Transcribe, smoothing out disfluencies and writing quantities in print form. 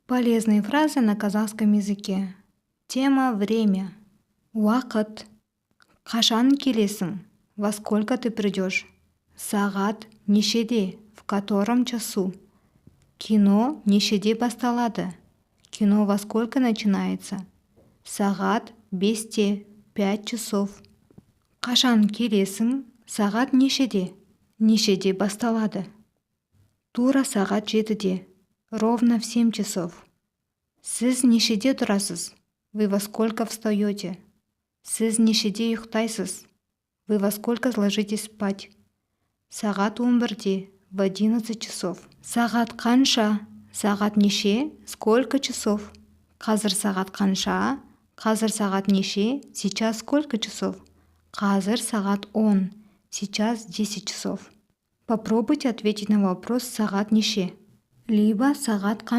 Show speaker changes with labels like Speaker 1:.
Speaker 1: Полезные фразы на казахском языке. Тема время. Уақыт. Қашан келесің? Во сколько ты придешь? Сағат нешеде? В котором часу? Кино нешеде басталады? Кино во сколько начинается? Сағат бесте, 5 часов. Қашан келесің? Сағат нешеде? Нешеде басталады? Тура сағат 7-де. Ровно в 7 часов. Сіз нешеде тұрасыз? Вы во сколько встаете? Сіз нешеде ұйықтайсыз? Вы во сколько ложитесь спать? Сағат 11-де, в 11 часов. Сағат қанша? Сағат неше? Сколько часов? Қазір сағат қанша? Қазір сағат неше? Сейчас сколько часов? Қазір сағат 10. Сейчас 10 часов. Попробуйте ответить на вопрос сағат неше. Либо сағат қанша.